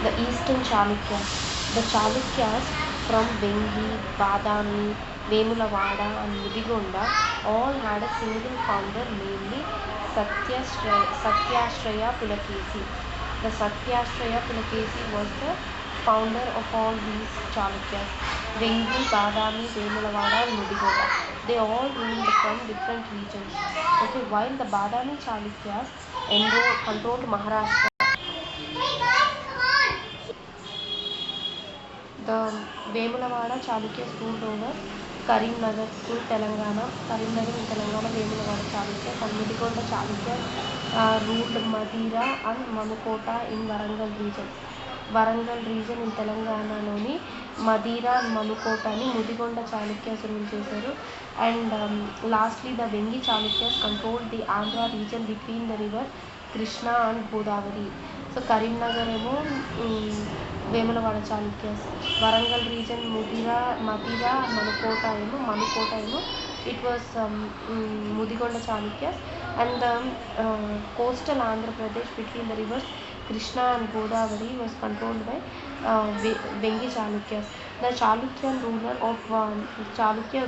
The Eastern Chalukyas. The Chalukyas from Vengi, Badami, Vemulavada and Mudigonda all had a single founder, namely Satyashraya Pulakesi. The Satyashraya Pulakesi was the founder of all these Chalukyas. Vengi, Badami, Vemulavada and Mudigonda. They all ruled from different regions. Okay, while the Badami Chalukyas controlled Maharashtra, the Vemulavada Chalukyas ruled over Karimnagar in Telangana, Vemulavada Chalukyas, and Mudigonda Chalukyas ruled Madira and Manukota in Warangal region. Warangal region in Telangana Madira and Manukota ni Mudigonda Chalukyas rule చేశారు. And lastly the Vengi Chalukyas controlled the Andhra region between the river Krishna and Godavari. So Karimnagar emo Vemulavada Chalukyas, Warangal region Madira, Manukota emo it was Mudigonda Chalukyas, and the coastal Andhra Pradesh between the rivers Krishna and Godavari was controlled by Vengi Chalukyas. The Chalukya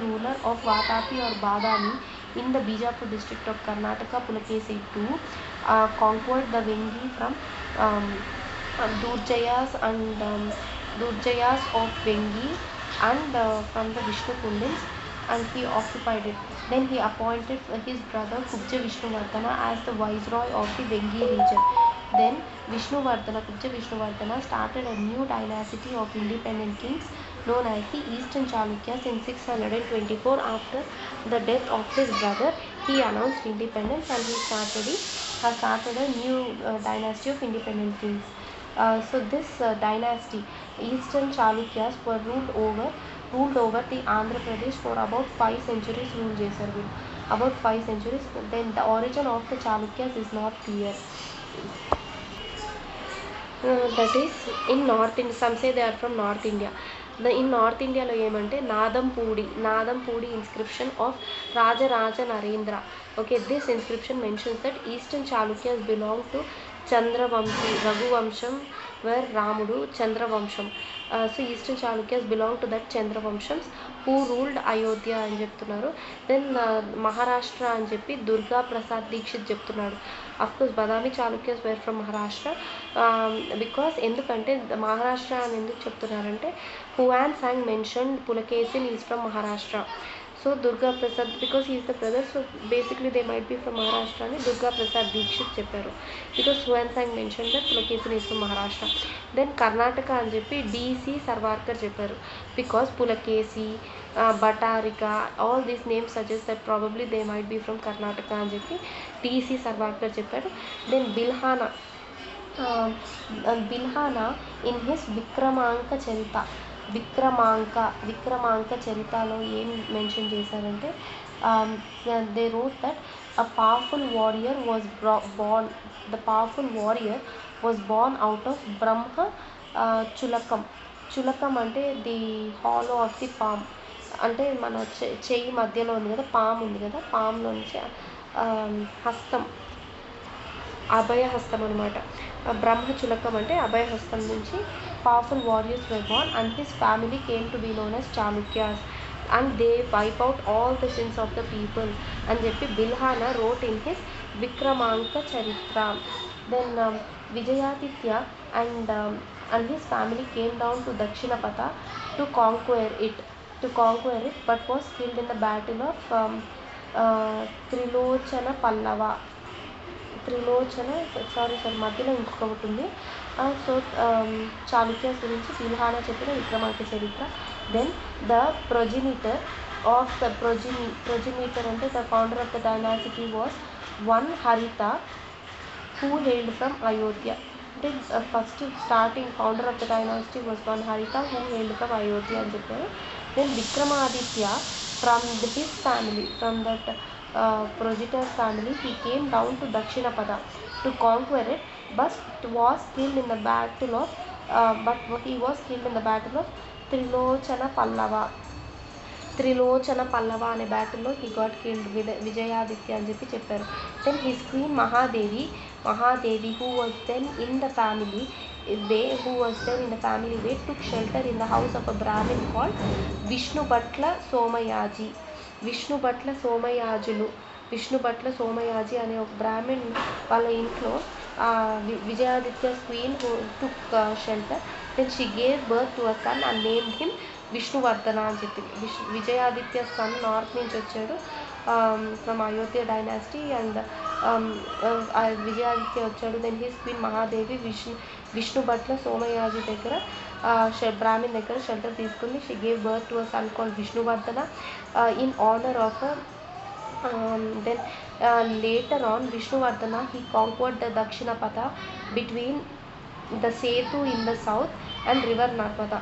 ruler of Vatapi or Badami in the Bijapur district of Karnataka, Pulakesi II conquered the Vengi from Durjayas of Vengi and from the Vishnu Kundins, and he occupied it. Then he appointed his brother Kubja Vishnuvardhana as the viceroy of the Vengi region. Then Kubja Vishnuvardhana started a new dynasty of independent kings known as the Eastern Chalukyas in 624. After the death of his brother, he announced independence and he started a new dynasty of independent kings. So this dynasty, Eastern Chalukyas, were ruled over the Andhra Pradesh for about 5 centuries. About 5 centuries. Then the origin of the Chalukyas is not clear. That is in North India. Some say they are from North India. In North India lo emante Nadampudi inscription of Rajaraja Narendra. Okay, this inscription mentions that Eastern Chalukyas belong to Chandravamshi, Raghuvamsham, where Ramudu, Chandravamsham. So Eastern Chalukyas belong to that Chandravamshams who ruled Ayodhya అని చెప్తున్నారు. Then Maharashtra అని చెప్పి Durga Prasad Dikshit చెప్తున్నాడు. Of course Badami Chalukyas were from Maharashtra because ఎందుకంటే Maharashtra అని ఎందుకు చెప్తున్నారంటే Huan Sang mentioned Pulakesin is from Maharashtra. So Durga Prasad, because he is the brother, so basically they might be from Maharashtra and Durga Prasad Dikshit చెప్పారు, because Huan Sang mentioned that Pulakesin is from Maharashtra. Then Karnataka అని చెప్పి DC Sarwarkar చెప్పారు, because Pulakesi, Batarika, all these names suggest that probably they might be from Karnataka అని చెప్పి DC Sarwarkar చెప్పారు. Then Bilhana in his Vikramanka చరితలో ఏం mention చేశారంటే they wrote that a powerful warrior was born out of Brahma Chulakam అంటే the hollow of the palm, అంటే మన చెయ్యి మధ్యలో ఉంది కదా, పామ్ ఉంది కదా, పామ్లో నుంచి హస్తం, అభయహస్తం అనమాట. బ్రహ్మచులకం అంటే అభయహస్తం నుంచి powerful warriors were born and his family came to be known as Chalukyas and they wipe out all the sins of the people అని చెప్పి Bilhana wrote in his Vikramanka Charitra. Then Vijayaditya and his family came down to Dakshinapata to conquer it but was killed in the battle of Trilochana Pallava. మధ్యలో ఇంకొకటి ఉంది. So Chalukyas గురించి బిల్హానా చెప్పిన విక్రమాంక చరిత్ర. Then the progenitor అంటే the founder of the dynasty was one Harita who hailed from Ayodhya. అంటే first starting founder of the dynasty was one Harita who hailed from Ayodhya అని చెప్పారు. Then Vikramaditya from his family, from that progenitor's family, he came down to Dakshinapata to conquer it, but was killed in the battle of Trilochana Pallava అనే బ్యాటిల్లో he got killed with Vijayaditya అని చెప్పి చెప్పారు. Then his queen Mahadevi Mahadevi, who was then in the family way, took shelter in the house of a Brahmin called Vishnu Bhatla Somayaji. Vishnu Bhatla Somayajulu Vishnu Bhatla Somayaji అనే ఒక బ్రాహ్మణ్ వాళ్ళ ఇంట్లో Vijayaditya queen took shelter. Then she gave birth to a son and named him Vishnuvardhana అని చెప్పింది. Vijayaditya son north నుంచి వచ్చాడు from Ayodhya dynasty and Vijayaditya వచ్చాడు. Then his queen Mahadevi Vishnu Bhatla Somayaji దగ్గర బ్రాహ్మణ్ దగ్గర షెల్టర్ తీసుకుంది. She gave birth to a son called Vishnuvardhana in honor of a then later on Vishnuvardhana he conquered the Dakshinapatha between the Setu in the south and river Narmada,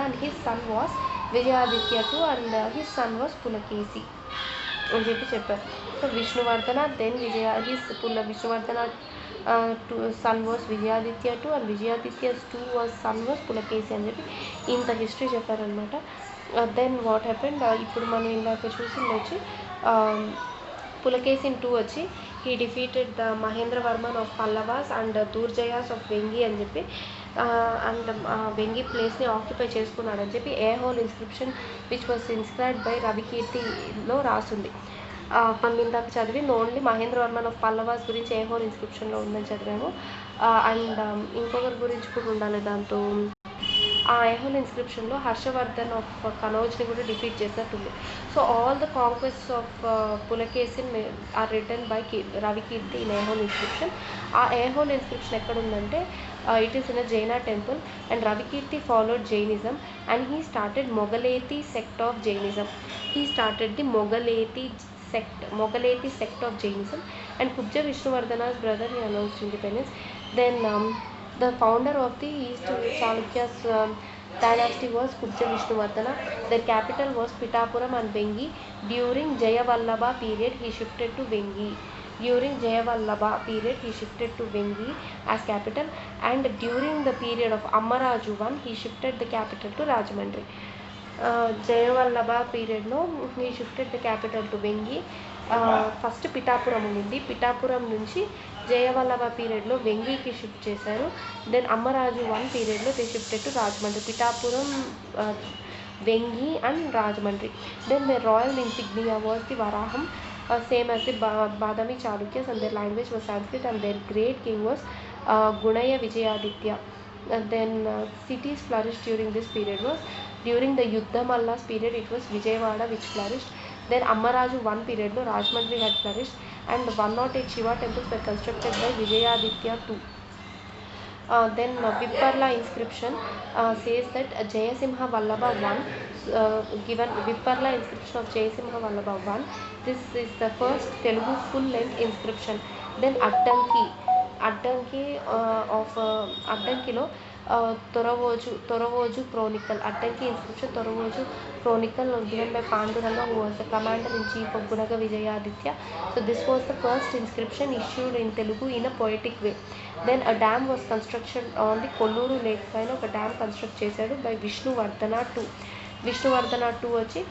and his son was Vijayaditya too, and his son was Pulakesi అని చెప్పారు. So Vishnuvardhana then Vishnuvardhana son was Vijayaditya too, and Vijayaditya's son was Pulakesi అని చెప్పి ఇంత history చెప్పారనమాట. Then what happened, ఇప్పుడు మనం ఇందాక చూసింది వచ్చి పులకేసిన్ 2 వచ్చి he defeated the Mahendravarman of Pallavas and Durjayas of Vengi అని చెప్పి అండ్ వెంగి ప్లేస్ని ఆక్యుపై చేసుకున్నాడు అని చెప్పి Aihole inscription which was inscribed by రవికీర్తిలో రాసుంది. మనం ఇందాక చదివింది ఓన్లీ మహేంద్రవర్మన్ ఆఫ్ పల్లవాస్ గురించి ఏ హోల్ ఇన్స్క్రిప్షన్లో ఉందని చదివాము. అండ్ ఇంకొకరి గురించి కూడా ఉండాలి దాంతో ఆ ఏహోల్ ఇన్స్క్రిప్షన్లో హర్షవర్ధన్ ఆఫ్ కనౌజ్ని కూడా డిఫీట్ చేసినట్టుంది. So all the conquests of Pulakeshin are written by Ravikirti in Aihole inscription. ఆ ఏహోల్ ఇన్స్క్రిప్షన్ ఎక్కడుందంటే it is in a Jaina temple and Ravikirti followed Jainism and he started Mogaleti sect of Jainism. Mogaleti sect of Jainism, and Kubja Vishnuvardhana's brother, he announced independence. Then the founder of the East Chalukyas dynasty was Kubja Vishnuvardhana. Their capital was Pitapuram and Vengi. During Jayavallabha period he shifted to Vengi as capital, and during the period of Ammaraju I he shifted the capital to Rajahmundry. Jayavallabha పీరియడ్లో he shifted the capital to Vengi. First Pithapuram ఉండింది, పిఠాపురం నుంచి జయవల్లభ పీరియడ్లో వెంగికి shift చేశారు. Then Ammaraju 1 పీరియడ్లో they shifted to Rajahmundry. Pithapuram, Vengi and Rajahmundry. Then the royal insignia was the varaham, same as the Badami Chalukyas, and their language was Sanskrit, and their great king was Gunaya Vijayaditya. Then cities flourished during this period was during the Yuddhamallas period it was Vijayawada which flourished. Then Ammaraju 1 period lo Rajahmundry had flourished, and 108 Shiva temples were constructed by Vijayaditya II. Then Vipparla inscription says that Jayasimha Vallabha I, given Vipparla inscription of Jayasimha Vallabha I, this is the first Telugu full length inscription. Then అడ్డంకిలో Toravoju chronicle, Addanki inscription Toravoju chronicle given by Panduranga, who was the commander in chief of Gunaga Vijayaditya. So this was the first inscription issued in Telugu in a poetic way. Then a dam was construction on the Kolluru lake పైన ఒక dam construct చేశాడు by Vishnuvardhana II వచ్చి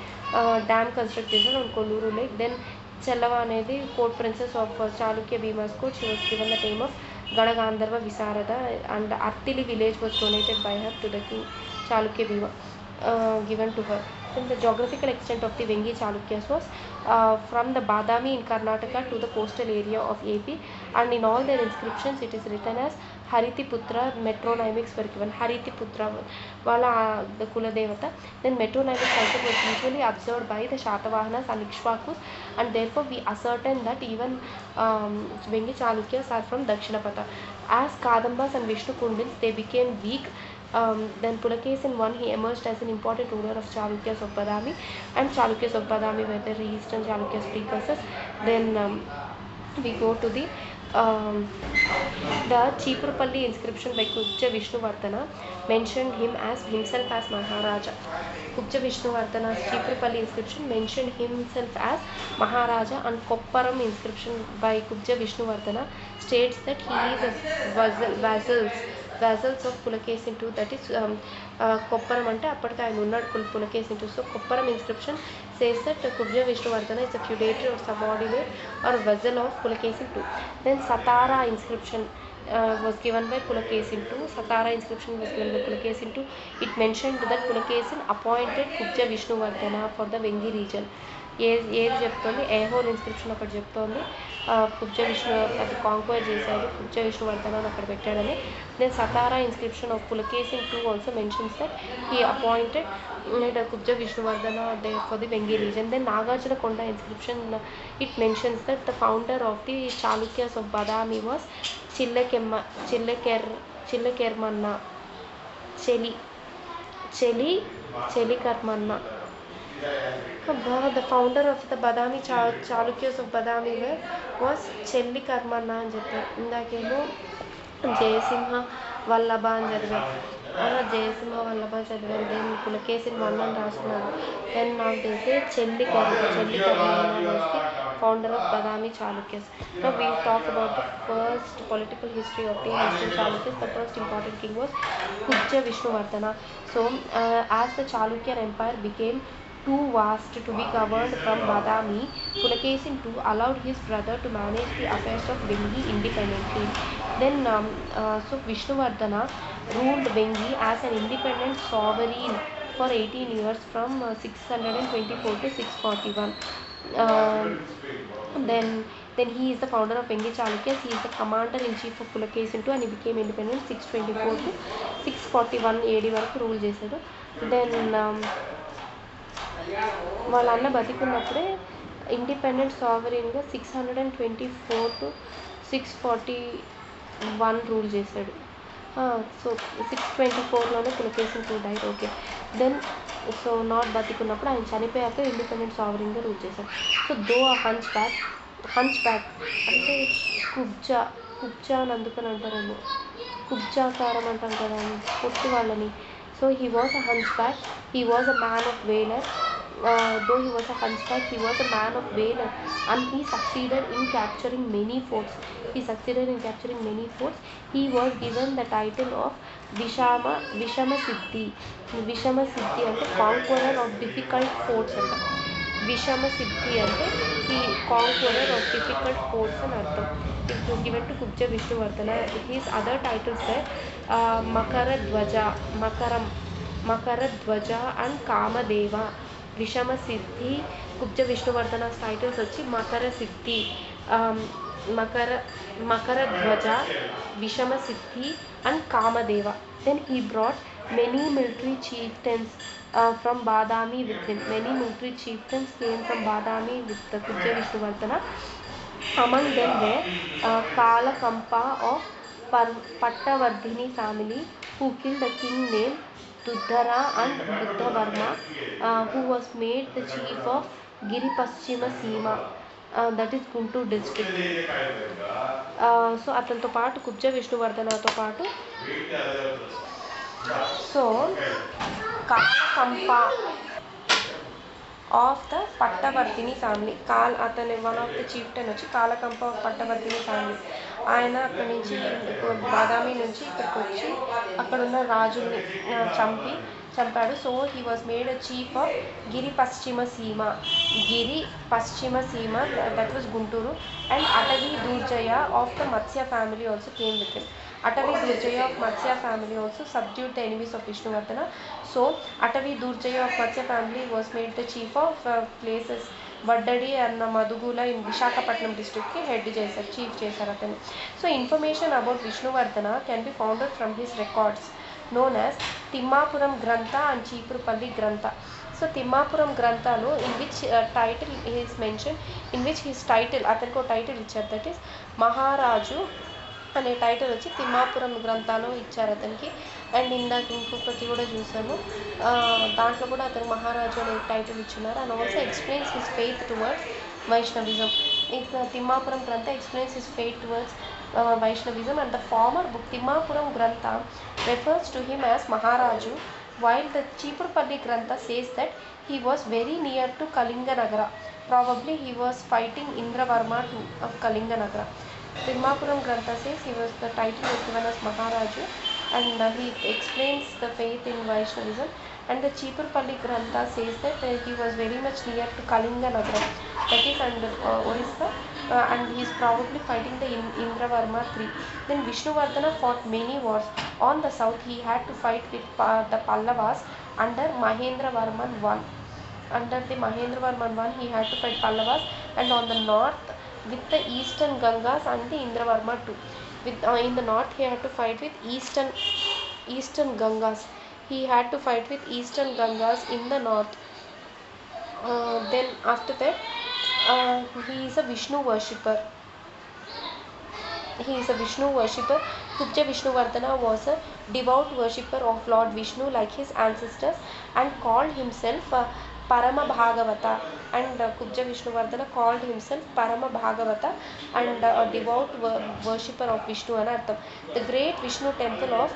dam construct చేశాడు on Kolluru lake. Then చెల్లవ అనేది court princess of Chalukya Bhimas court. She was given the name of Ganagandharva Visarada, and Artili village was donated by her to the king Chalukya Bhima, given to her. Then the geographical extent of the Vengi Chalukyas was from the Badami in Karnataka to the coastal area of AP, and in all their inscriptions it is written as Haritiputra. Metronymics were given. Haritiputra wala the Kuladevata. Then metronymic culture was usually observed by the Shatavahanas and Ikshvakus, and therefore we ascertain that even Vengi Chalukyas are from Dakshinapatha. As Kadambas and Vishnu Kundils they became weak. Then Pulakesin I, he emerged as an important ruler of Chalukyas of Badami, and Chalukyas of Badami were the eastern Chalukyas precursors. Then we go to the Chipurupalli inscription by Kubja Vishnuvardhana mentioned himself as Maharaja. Kubja Vishnuvardhana's Chipurupalli inscription mentioned himself as Maharaja, and Kopparam inscription by Kubja Vishnuvardhana states that he is a vassals of Pulakesin II, that is Kopparam ante appadiki ayana unnadu Pulakesin II. So Kopparam inscription says that Kubja Vishnuvardhana is a feudatory or subordinate or vassal of Pulakesin II. Then Satara inscription was given by Pulakesin II. Satara inscription was given by Pulakesin II. It mentioned that Pulakesin appointed Kubja Vishnuvardhana for the Vengi region. ఏది చెప్తోంది, ఏహోర్ inscription అక్కడ చెప్తోంది కుబ్జ విష్ణు అది కాంక్వైర్ చేశాడు, కుబ్జ విష్ణువర్ధన అని అక్కడ పెట్టాడని. Then Satara inscription of Pulakeshin II also mentions that he appointed Kubja Vishnuvardhana for the Vengi region. Then Nagarjunakonda inscription it mentions that the founder of the Chalukyas of Badami was Chillakermanna Chelikarmanna. The founder of the Badami Chalukyas of Badami was Chelli Karmanna అని చెప్పారు. ఇందాకేమో జయసింహ వల్లభ అని చదివారు, జయసింహ వల్లభ చదివారు. Then Pulakeshin one అని రాసుకున్నారు. Then నాకు తెలిసి చెల్లికర్మన్న was the founder of Badami Chalukyas. Now we talk about the first political history of the Eastern Chalukyas. The first important king was Kubja Vishnuvardhana. So as the Chalukya empire became too vast to be governed from Badami, Pulakesin II allowed his brother to manage the affairs of Vengi independently. Then so Vishnuvardhana ruled Vengi as an independent sovereign for 18 years from 624 to 641. Then he is the founder of Vengi Chalukyas. He is the commander-in-chief of Pulakesin II and he became independent 624 to 641 AD వరకు rule చేశాడు. దెన్ వాళ్ళ అన్న బతికున్నప్పుడే independent సావరీన్గా 624 to 641 rule చేశాడు. So 624లోనే Pulakeshin II died. Okay, then so not బతికున్నప్పుడు ఆయన చనిపోయాక ఇండిపెండెంట్ సావరీన్గా రూల్ చేశాడు. సో దో హంచ్ బ్యాక్ అంటే కుబ్జా అని అందుకని అంటారేమో, కుబ్జాకారం అంటాం కదా పొట్టి వాళ్ళని. So he was a hunchback, he was a man of valor. Though he was a hunchback, he was a man of valor and he succeeded in capturing many forts. He was given the title of Vishama Siddhi అంటే conqueror of difficult forts అంట. విషమ సిద్ధి అంటే he conqueror of difficult forts అని అర్థం. It was given to Kubja Vishnuvardhana. His other titles were Makaradwaja and Kamadeva. విషమ సిద్ధి Kubja విష్ణువర్ధనస్ titles వచ్చి Makaradhwaja, Vishama Siddhi and Kamadeva. Then he brought many military chieftains from Badami with him. Many military chieftains came from Badami with the Kubja Vishnuvardhana. Among them were Kalakampa of Pattavardhini family who killed a king named Duddhara and Buddhavarma, who was made the chief of Giri Paschima Seema, that is Guntur district. So అతనితో పాటు కుబ్జ విష్ణువర్ధనతో పాటు so కాలకంప of the పట్టవర్ధిని family, అతని one of the చీఫ్టెన్ వచ్చి కాలకంప of పట్టవర్ధిని family. ఆయన అక్కడి నుంచి బాదామి నుంచి ఇక్కడికి వచ్చి అక్కడున్న రాజుల్ని చంపాడు. So he was made a chief of Giri Paschima Seema, that was Guntur. And Atavi Durjaya of the Matsya family also came with him. Atavi Durjaya of Matsya family also subdued the enemies of Vishnuvardhana. So Atavi Durjaya of Matsya family was made the chief of places Vaddadi and Madugula in Visakhapatnam district ki head chesaru, chief chesaru atani. So information about Vishnuvardhana can be found from his records known as Timmapuram Grantha and Cheepurpalli Grantha. So Timmapuram Grantha in which title is mentioned, in which his title atanko title icharu, that is Maharaju అనే title వచ్చి తిమ్మాపురం గ్రంథాలో ఇచ్చారు అతనికి. And ఇందాక ఇంకొకటి కూడా చూసాను, దాంట్లో కూడా అతను మహారాజు అనే టైటిల్ ఇచ్చున్నారు. And also explains his faith towards Vaishnavism. ఇక Timmapuram Grantha explains his faith towards Vaishnavism, and the former book Timmapuram Grantha refers to him as Maharaju, while the Cheepurpalli Grantha says that he was very near to Kalinga Nagara. Probably he was fighting Indravarma of Kalinga Nagara. Timmapuram Grantha says the title was given as Maharaju, and he explains the faith in Vaishnavism. And the Chipurpalli Grantha says that he was very much near to Kalinga Nagaram, that is under Orissa, and he is probably fighting the Indravarma III. Then Vishnuvardhana fought many wars. On the south, he had to fight with the Pallavas under Mahendravarman I. Under the Mahendravarman I, he had to fight Pallavas, and on the north with the eastern Gangas and the Indravarma II. In the north, he had to fight with eastern Gangas. He had to fight with eastern Gangas in the north. Then after that, he is a Vishnu worshipper. Kubja Vishnuvardhana was a devout worshipper of Lord Vishnu like his ancestors and called himself Parama Bhagavata. And Kubja Vishnuvardhana called himself Parama Bhagavata and a devout worshipper of Vishnu and Artham. The great Vishnu temple of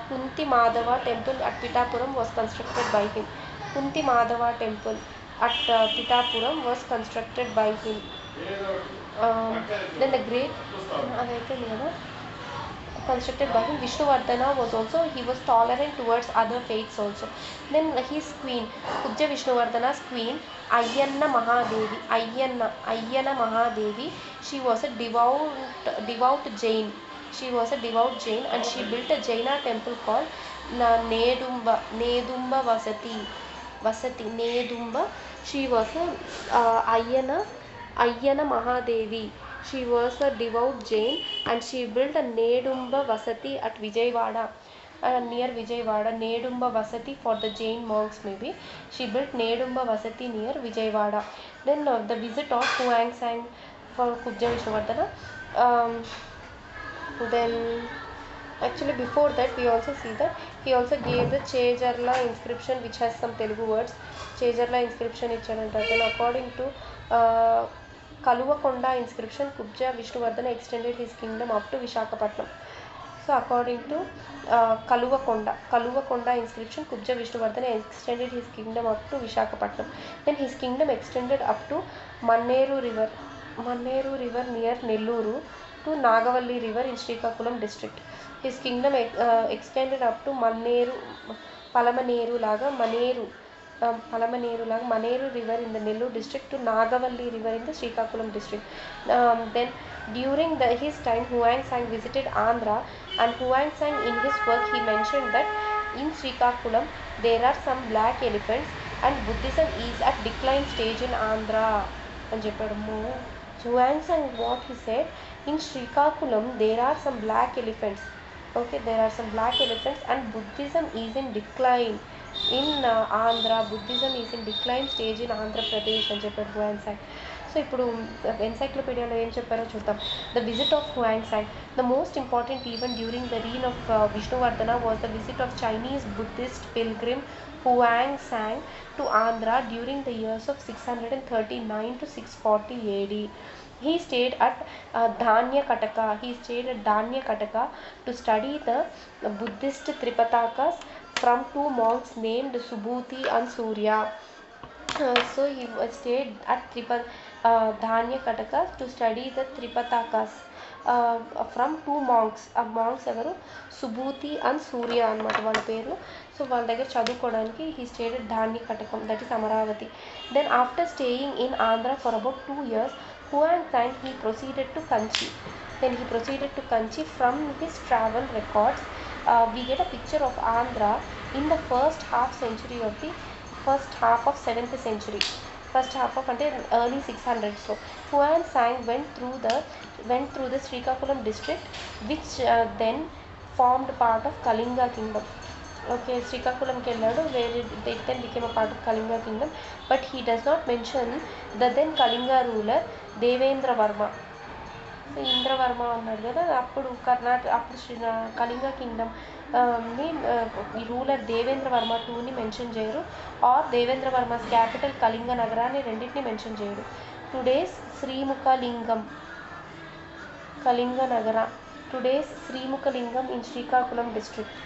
Kunti Madhava temple at Pitapuram was constructed by him. Kunti Madhava temple at Pitapuram was constructed by him. Then the great constructed by him, Vishnuvardhana was also, he was tolerant towards other faiths also. Then his queen, Kubja Vishnuvardhana's queen, Ayyanna Mahadevi, she was a devout Jain. She was a devout Jain and she built a Jaina temple called Nedumba Vasati. Nedumba. She was a Ayana Mahadevi. She was a devout Jain and she built a Nedumba Vasati at Vijayawada, near Vijayawada. Nedumba Vasati for the Jain monks maybe. She built Nedumba Vasati near Vijayawada. Then the visit of Huang Sang for Kubja Vishnuvardhana. Then actually before that we also see that he also gave the Chejarla inscription which has some Telugu words. Chejarla inscription ichcharanట. Then according to Kaluvakonda inscription, Kubja Vishnuvardhana extended his kingdom up to Vishakhapatnam. So according to Kaluvakonda inscription, Kubja Vishnuvardhana extended his kingdom up to Vishakhapatnam. Then his kingdom extended up to Manneru river near Nelluru to Nagavalli river in Srikakulam district. His kingdom extended up to Palamaneru Maneru river in the Nellore district to Nagavalli river in the Srikakulam district. Then during his time, Huang Sang visited Andhra, and Huang Sang in his work he mentioned that in Srikakulam there are some black elephants and Buddhism is at decline stage in Andhra. So Huang Sang, what he said, in Srikakulam there are some black elephants. Okay, there are some black elephants and Buddhism is in decline in Andhra. Buddhism is in decline stage in Andhra Pradesh అని చెప్పారు Huang Sang. So ఇప్పుడు ఎన్సైక్లోపీడియాలో ఏం చెప్పారో చూద్దాం. The visit of Huang Sang. The most important event during the reign of Vishnuvardhana was the visit of Chinese Buddhist pilgrim Huang Sang to Andhra during the years of 639 to 640 AD. He stayed at Dhanya Kataka to study the Buddhist Tripatakas from two monks named Subhuti and Surya. So he stayed at Dhanya Kataka to study the Tripatakas from two monks. Monks evaru Subhuti and Surya annamata వాళ్ళ పేరు. So వాళ్ళ దగ్గర చదువుకోవడానికి he stayed at Dhanya Katakam, that is Amaravati. Then after staying in Andhra for about 2 years, Huang Sang he proceeded to Kanchi. From his travel records, we get a picture of Andhra in the first half of 7th century. First half of early 600s. So Huang Sang went through the Srikakulam district, which then formed part of Kalinga kingdom. Okay, Srikakulam కెళ్ళాడు, where it then became a part of Kalinga kingdom, but he does not mention the then Kalinga ruler Devendra Varma. So Indravarma ఉన్నాడు కదా, అప్పుడు Kalinga kingdom ని ruler Devendra Varma టూని mention చేయరు, or Devendra Varma's capital Kalinga నగరాన్ని రెండింటిని mention చేయరు. Today's Srimukhalingam Kalinga Nagara, today's Srimukhalingam in Srikakulam district.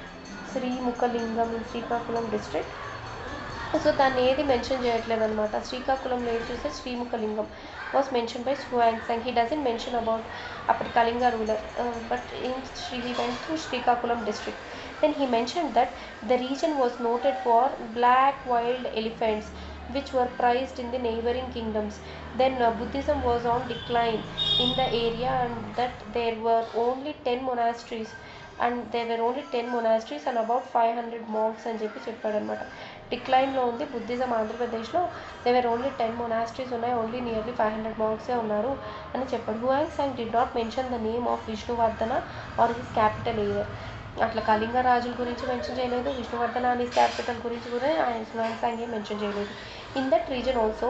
So దాన్ని ఏది మెన్షన్ చేయట్లేదు అనమాట. శ్రీకాకుళంలో ఏది చూస్తే Srimukhalingam was mention by Hiuen Tsang. He doesn't mention about అప్పటి Kalinga ruler, but in he went to Srikakulam district. Then he mentioned that the region was noted for black wild elephants which were prized in the neighboring kingdoms. Then Buddhism was on decline in the area, and that there were only 10 monasteries and about 500 monks అని చెప్పాడనమాట. డిక్లైన్లో ఉంది Buddhism ఆంధ్రప్రదేశ్లో. దేవర్ only 10 monasteries ఉన్నాయి, only nearly 500 మాంక్సే ఉన్నారు అని చెప్పాడు. Hiuen Tsang did not mention the name of Vishnuvardhana or his capital either. అట్లా కళింగ రాజుల గురించి మెన్షన్ చేయలేదు, విష్ణువర్ధన అని క్యాపిటల్ గురించి కూడా ఆయన హ్యూయాంగ్సాంగ్ ఏం మెన్షన్ చేయలేదు. In that region also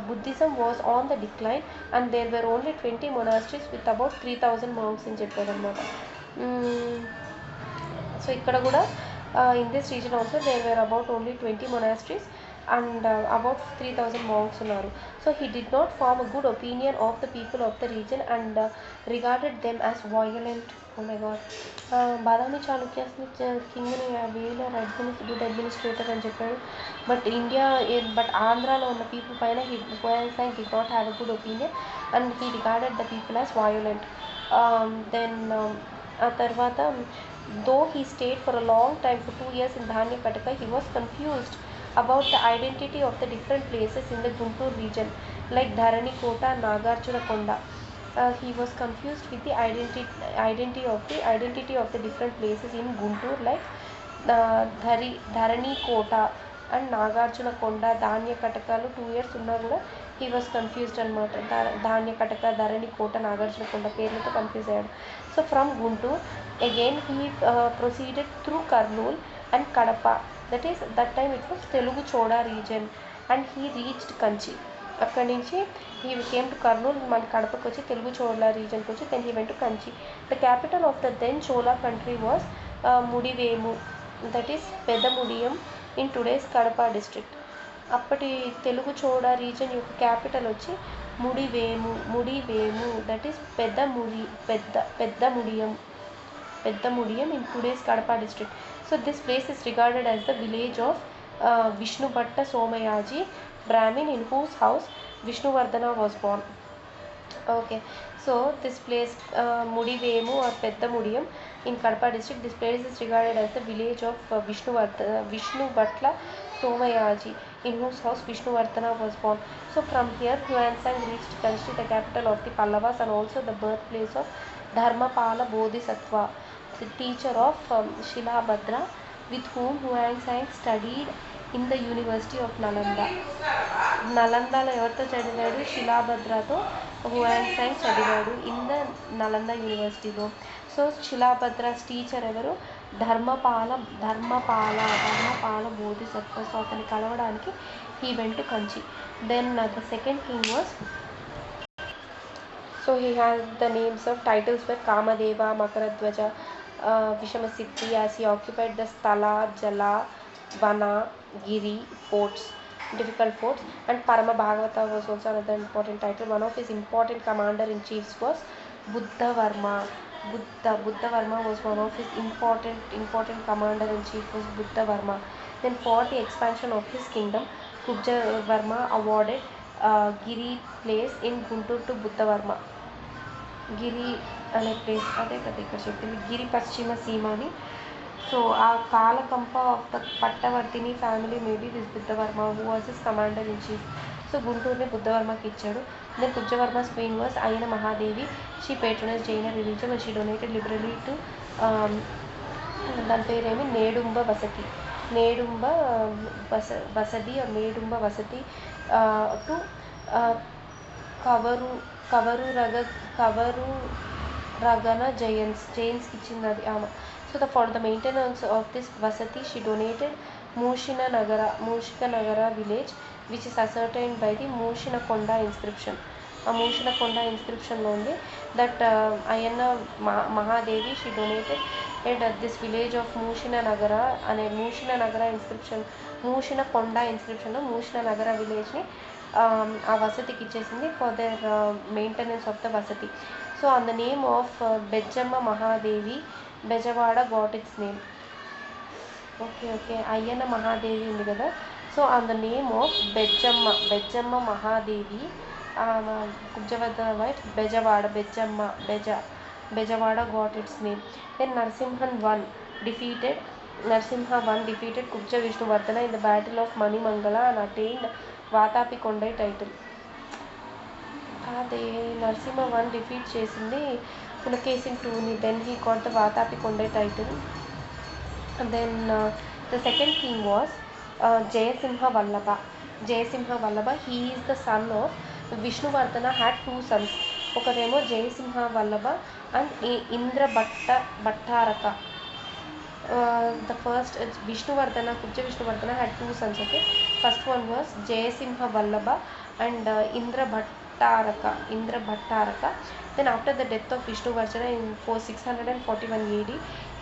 Buddhism was on the decline and there were only 20 monasteries with about 3000 monks అని చెప్పాడు అనమాట. సో ఇక్కడ కూడా in this region also there were about only 20 monasteries and about 3000 monks ఉన్నారు. So he did not form a good opinion of the people of the region and regarded them as violent. Oh my god. Badami చాళుక్యాస్ని కింగ్ని వీలర్ good administrator అని చెప్పాడు. But ఆంధ్రాలో ఉన్న people పైన హ్యూయాంగ్సాంగ్ did not have a good opinion and he regarded the people as violent. ఆ తర్వాత though he stayed for a long time for 2 years in Dhanyakataka, he was confused about the identity of the different places in the Guntur region like Dharani Kota and Nagarjuna Konda. He was confused with the identity of the different places in Guntur like Dharani Kota and Nagarjuna కొండ, ధాన్యకటకాలు 2 years ఉన్నా కూడా he was confused అనమాట. ధాన్యకటక, ధరణి కోట, నాగార్జున కొండ పేర్లతో confuse అయ్యాడు. So from Guntur again he proceeded through Kurnool and Kadapa. That time it was Telugu Choda region and he reached Kanchi. అక్కడి నుంచి he came to Kurnool, మన కడపకు వచ్చి తెలుగు చోళ రీజన్కి వచ్చి then he went to Kanchi. The capital of the then Chola country was Mudivemu, that is Pedamudiyam in today's Kadapa district. అప్పటి Telugu Choda region యొక్క capital వచ్చి Mudivemu, that is Peddamudiyam in today's Kadapa district. So this place is regarded as the village of Vishnubhatta Somayaji Brahmin in whose house Vishnuvardhana was born. Okay, so this place Mudivemu or Peddamudiyam in Kadapa district, this place is regarded as the village of Vishnuvatla Somayaji in whose house Vishnuvarthana was born. So from here Huansang reached Kanchi, the capital of the Pallavas and also the birthplace of Dharmapala Bodhisattva, the teacher of Shilabhadra, with whom Huansang studied in the University of Nalanda. నలందాలో ఎవరితో చదివాడు? శిలాభద్రతో హ్యూయాంగ్సాంగ్ చదివాడు in the Nalanda యూనివర్సిటీలో. So శిలాభద్రాస్ teacher ఎవరు? Dharmapala Bodhisattva. So అతన్ని కలవడానికి he went to Kanchi. Then the second king was, so he has the names of titles for Kamadeva, Makaradhwaja, Vishamasiddhi, as he occupied the స్థల, జల, వన, గిరి forts, difficult forts, and Parama Bhagavata was also another important title. One of his important commander-in-chiefs was Buddhavarma. Buddhavarma was one of his important commander-in-chief was Buddhavarma. Then for the expansion of his kingdom, Buddhavarma awarded Giri place in Guntur to Buddhavarma. గిరి అనే place, అదే కదా ఇక్కడ చెప్పింది, గిరి పశ్చిమ సీమని. So ఆ Kalakampa of the Pattavartini family maybe this Buddhavarma who was his commander in chief. So గుంటూరుని బుద్ధవర్మకి ఇచ్చాడు. Then Buddhavarma's queen was Ayyana Mahadevi. She patronize Jaina religion and she donated liberally to, దాని పేరేమి, నేడుంబ వసతి టు కవరు రగన జైన్స్కి ఇచ్చింది అది ఆమె. So for the maintenance of this vasati she donated Mushika Nagara village, which is ascertained by the Mushinakonda inscription. A Mushinakonda inscription లో ఉంది that Ayana Mahadevi she donated this village of Mushina Nagara అనే Mushinanagara inscription, Mushinakonda inscription లో Mushinanagara village ని ఆ వసతికి ఇచ్చేసింది for their maintenance of the vasati. So on the name of Bejjamma Mahadevi, Bezawada got its name. Okay Ayyanna Mahadevi ఉంది కదా, So on the name of Bejamma Mahadevi, Kubjavardhana wife, Bejawada got its name. Then Narasimha I defeated Kubja Vishnuvardhana in the battle of Manimangala and attained Vatapi Kondai title. Narasimha I defeat చేసింది Pulakeshin II. Then he got the Vatapi Kondai title. And then the second king was Jayasimha Vallabha. He is the son of Vishnuvardhana. Had two sons. ఒకరేమో Jayasimha Vallabha and Indra Bhattaraka. The first Vishnuvardhana, Kubja Vishnuvardhana had two sons. Okay, first one was Jayasimha Vallabha and Indra Bhattaraka. Then after the death of Vishnuvardhana in 641 AD,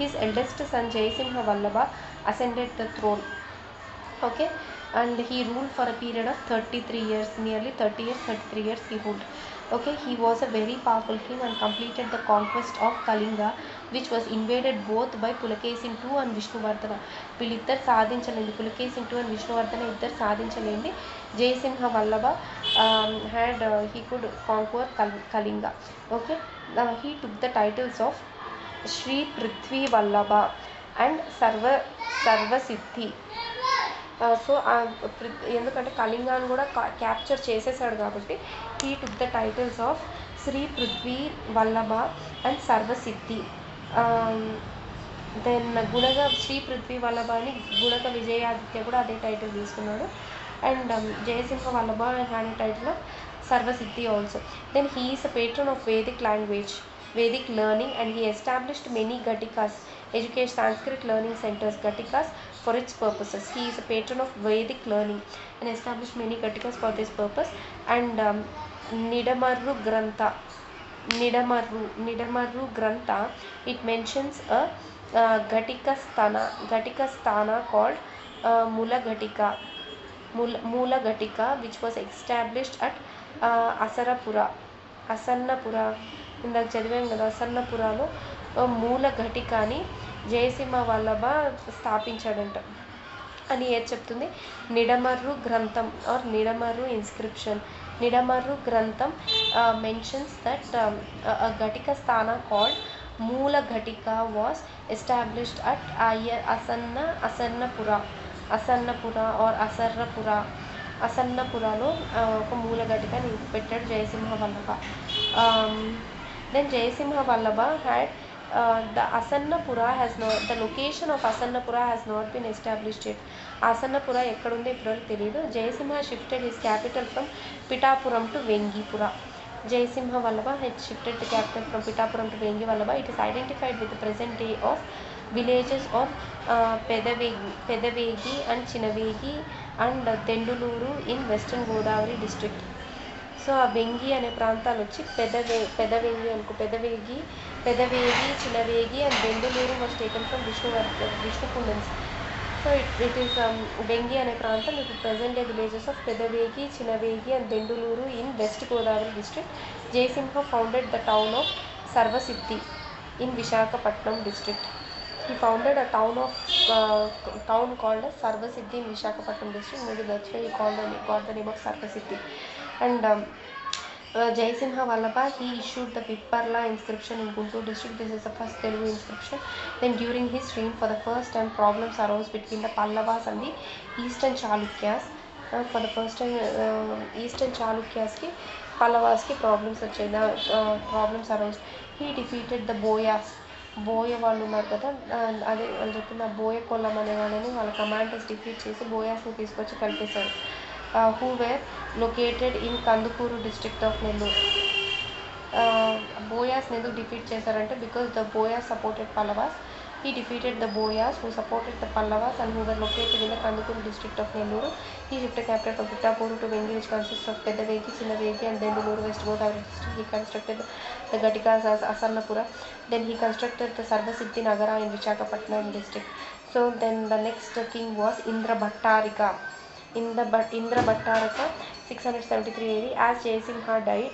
his eldest son Jayasimha Vallabha ascended the throne. Okay, and he ruled for a period of 33 years, nearly 30 years, 33 years he ruled. Okay, he was a very powerful king and completed the conquest of Kalinga, which was invaded both by Pulakeshin II and Vishnuvardhana. వీళ్ళిద్దరు సాధించలేండి, Pulakeshin II and Vishnuvardhana ఇద్దరు సాధించలేండి. Jayasimha Vallabha he could conquer Kalinga. Okay, he took the titles of Shri Prithvi Vallabha and Sarva Siddhi. So ఎందుకంటే కళింగాను కూడా capture చేసేసాడు కాబట్టి he took the titles of Sri Prithvi Vallabha and Sarva Siddhi. Then Sri Prithvi Vallabha అని గుణక విజయాదిత్య కూడా అదే title తీసుకున్నాడు. And Jayasimha Vallabha had a title of Sarva Siddhi also. Then he is a patron of Vedic language, Vedic learning, and he established many Gatikas, education Sanskrit learning centers, Gatikas, for its purposes. He is a patron of Vedic learning and established many Gatikas for this purpose. And Nidamarru Grantha, it mentions a Gatika Sthana called Mula Gatika, which was established at Asannapura. ఇందాక చదివాం కదా, అసన్నపురాలో మూల ఘటికాని జయసింహ వల్లభ స్థాపించాడంట అని ఏది చెప్తుంది. నిడమర్రు గ్రంథం are Nidamarru inscription. Nidamarru గ్రంథం mentions that a Gatika Sthana called Moola Ghatika was established at Asannapura or అసన్నపురాలో ఒక మూల ఘటికని పెట్టాడు Jayasimha Vallabha. Then Jayasimha Vallabha had the Asannapura the location of Asannapura has not been established yet. Asannapura ekkadundo ippudu teliyadu. Jayasimha shifted his capital from Pitapuram to Vengipura. Jayasimha Vallabha had shifted the capital from Pitapuram to Vengipura. It is identified with the present day of villages of Pedavegi and Chinavegi and Denduluru in Western Godavari district. So ఆ వెంగి అనే ప్రాంతాలు వచ్చి Pedavegi Chinnavegi and Bengaluru was taken from Vishnukundins. So it is Vengi అనే ప్రాంతం ఇప్పుడు present day villages of Pedavegi, Chinnavegi and Bengaluru in west Godavari district. Jayasimha founded the town of Sarvasiddhi in Visakhapatnam district. He founded a town called as Sarvasiddhi in Visakhapatnam district. Maybe that's why he got the name of Sarvasiddhi. And Jayasimha Vallabha, he issued the Pipparla inscription in Guntur district. This is the first Telugu inscription. Then during his reign, for the first time, problems arose between the Pallavas and the Eastern Chalukyas. For the first time, Eastern Chalukyas ki Pallavas ki problems arose. He defeated the Boyas. బోయ వాళ్ళు ఉన్నారు కదా, అదే వాళ్ళు చెప్తున్న బోయ కొల్లం అనే వాళ్ళని వాళ్ళ commanders defeat చేసి బోయాస్ని తీసుకొచ్చి కలిపేశారు. Who were located in Kandukuru district of Nellore. బోయాస్ని ఎందుకు డిఫీట్ చేశారంటే because the Boyas supported Pallavas. He defeated the Boyas who supported the Pallavas and who were located in the Kandukuru district of Nellore. He shifted capital from Pittapuru to Vengi, which consists of Pedavegi, Chinnavegi and Denduluru West Godavari district. He constructed the Gatikas as Asannapura. Then he constructed the Sarvasiddhi Nagara in Visakhapatnam district. So then the next king was Indra Bhattarika. Indra Bhattarika 673 AD. As Jayasimha died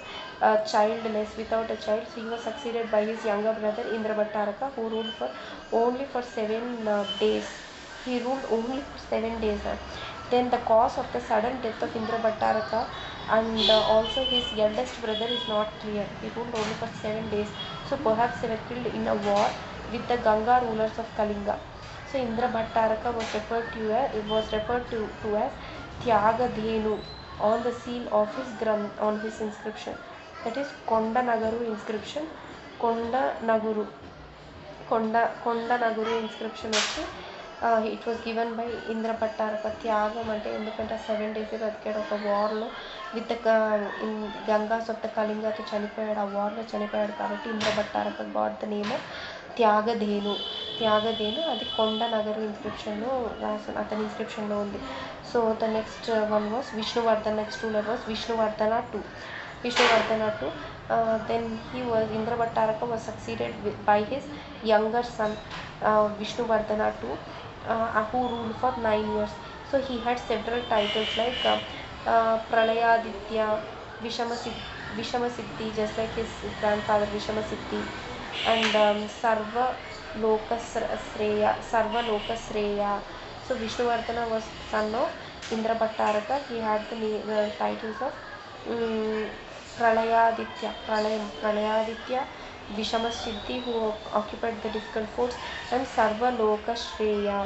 childless, without a child, so he was succeeded by his younger brother Indra Bhattaraka, who ruled only for 7 days. He ruled only for 7 days. Then the cause of the sudden death of Indra Bhattaraka and also his eldest brother is not clear. He ruled only for 7 days. So perhaps they were killed in a war with the Ganga rulers of Kalinga. So Indra Bhattaraka was referred to as Tyagadhenu on the seal of his on his inscription. That is Konda Nagaru inscription. Konda Naguru inscription వచ్చి it was given by Indra Bhattaraka. త్యాగం అంటే ఎందుకంటే 7 days బతికాడు ఒక వార్లో with Gangas of the కళింగతో చనిపోయాడు, ఆ వార్లో చనిపోయాడు కాబట్టి Indra Bhattaraka got the name of Tyagadhenu. అది కొండ నగరు ఇన్స్క్రిప్షన్లో రాసిన అతని ఇన్స్క్రిప్షన్లో ఉంది. So the next one was Vishnuvardhan. Next ruler was Vishnuvardhana two. Then Indra Bhattaraka was succeeded by his younger son Vishnuvardhana II, who ruled for 9 years. So he had several titles like Pralayaditya, Vishamasiddhi, just like his grandfather Vishamasiddhi, and Sarva Lokasreya. So Vishnuvardhana was son of Indra Bhattaraka. He had the titles of Pralayaditya, Vishamasiddhi, who occupied the difficult forts, and Sarva Lokasreya.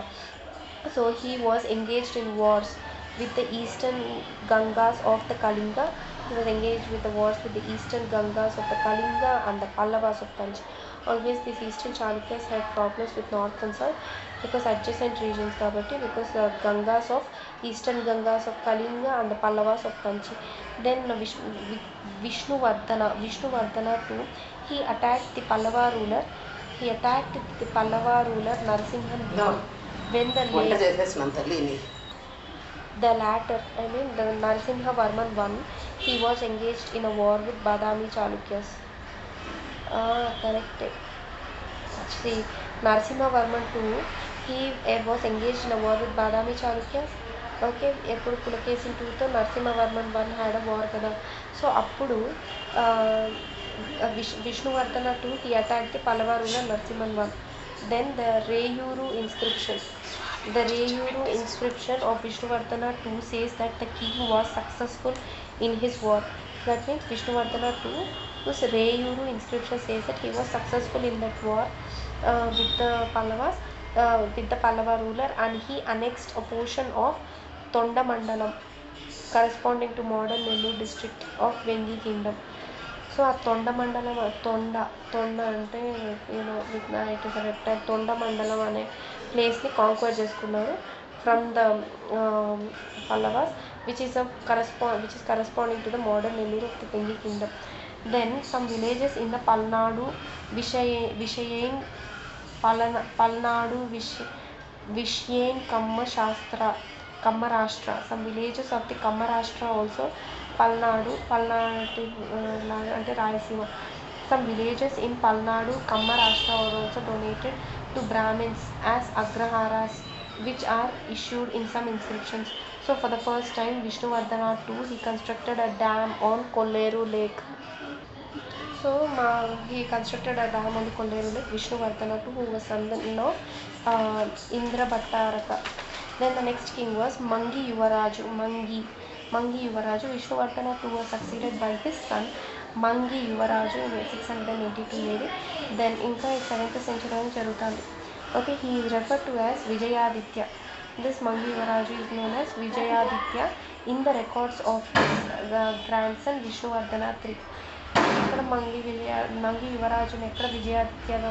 So he was engaged in wars with the eastern Gangas of the Kalinga. He was engaged with the wars with the eastern Gangas of the Kalinga and the Pallavas of Kanchi. Always these eastern Chalukyas had problems with north and south because adjacent regions kabatti, because the Gangas of eastern Gangas of Kalinga and the Pallavas of Kanchi. Then Vishnuvardhana too, he attacked the Pallava ruler Narasimhan when the latter, the Narasimha Varman I, he was engaged in a war with Badami Chalukyas. Correct. See, Narasimha Varman II, he was engaged in a war with Badami Chalukyas. Okay, ఎప్పుడు పులకేశిన్ టూతో Narasimhavarman 1 had a war కదా. So అప్పుడు Vishnuvardhana II, he attacked the Pallava ruler Narasimhan I. Then the Reyuru inscription of Vishnuvardhana II says that the king was successful in his war. That means Vishnuvardhana II, whose Reyuru inscription says that he was successful in that war with the Pallava ruler, and he annexed a portion of Tondamandalam corresponding to modern Nellore district of Vengi kingdom. So ఆ తొండమండలం తొండ అంటే it is reptile. తొండమండలం అనే ప్లేస్ని conquer చేసుకున్నారు from the Pallavas, which is corresponding to the modern Nellore of the Vengi kingdom. Then some villages in the Palnadu, Vishayen Kammarashtra. Some villages of the Kammarashtra also, Palnadu ante Rayasima. Some villages in Palnadu, Kammarashtra are also donated to Brahmins as Agraharas, which are issued in some inscriptions. So for the first time, Vishnuvardhana II, he constructed a dam on Kolleru Lake. So he constructed a dam on the Kolleru Lake. Vishnuvardhana II, who was son of Indra Bhattaraka. Then the next king was Mangi Yuvaraju. Vishnuvardhana II was succeeded by his son Mangi Yuvaraju in 682 AD. Then ఇంకా 7th century జరుగుతుంది. Okay, he is referred to as Vijayaditya. This Mangi Yuvaraju is known as Vijayaditya in the records of his grandson Vishnuvardhana III. ఇక్కడ మంగి యువరాజుని ఎక్కడ విజయాదిత్యగా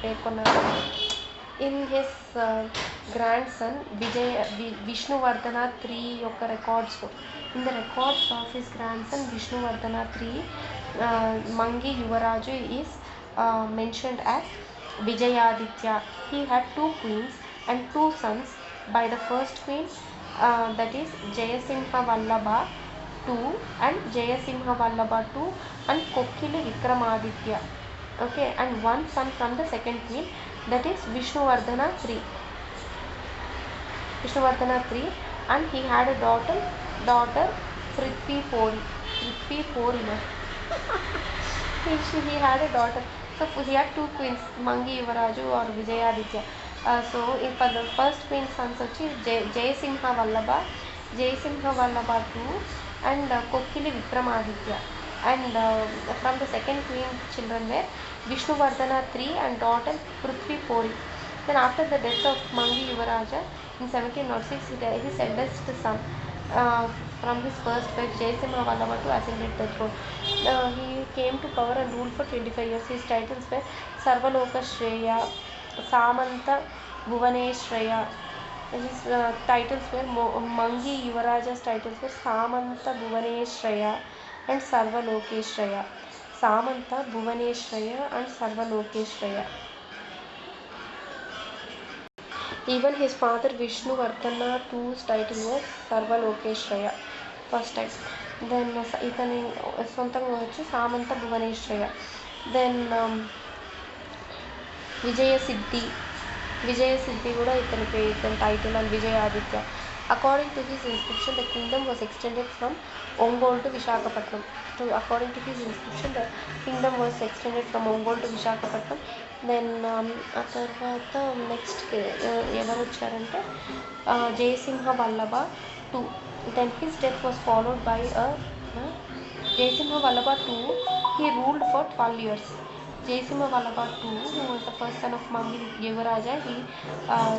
పేర్కొన్నారు? In his grandson Vishnuvardhana III యొక్క records. In the records of his grandson Vishnuvardhana III, Mangi Yuvaraju is mentioned as Vijayaditya. He had 2 queens and 2 sons by the first queen, that is Jayasimha Vallabha II and Kokkili Vikramaditya. Okay, and 1 son from the second queen, that is Vishnuvardhana III, and he had a daughter Prithvi Pori. He had a daughter. So he had 2 queens, Mangi Yuvaraju or Vijayaditya. So for the first queen sons వచ్చి Jayasimha Vallabha Jaisimha Vallabha II, and Kokkili Vikramaditya. And from the second queen children were Vishnuvardhana III and daughter Prithvi Pori. Then after the death of Mangi Yuvaraja in 1706, his eldest son from his first wife Jaisimha Vallabha II ascended the throne. He came to power and ruled for 25 years. His titles were Sarvaloka Shreya, Samanta Bhuvaneshreya. His titles were Mangi Yuvaraja's titles were Samanta Bhuvaneshreya and Sarvalokeshreya. Samanta Bhuvaneshreya and Sarvalokeshreya. Even his father Vishnuvardhana II's title was Sarvalokeshreya first time. Then ఇతని సొంతంగా వచ్చి సామంత Bhuvaneswarayya. Then Vijayasiddhi కూడా ఇతని title and Vijayaditya. According to his inscription, the kingdom was extended from Ongole to Visakhapatnam. According to his inscription, the kingdom was extended from Ongole to Visakhapatnam. Then ఆ తర్వాత next ఎవరు వచ్చారంటే Jayasimha Vallabha two. Then his death was followed by Jaisimha Vallabha II. He ruled for 12 years. Jaisimha Vallabha II, who was the first son of Mangi Yuvaraja, he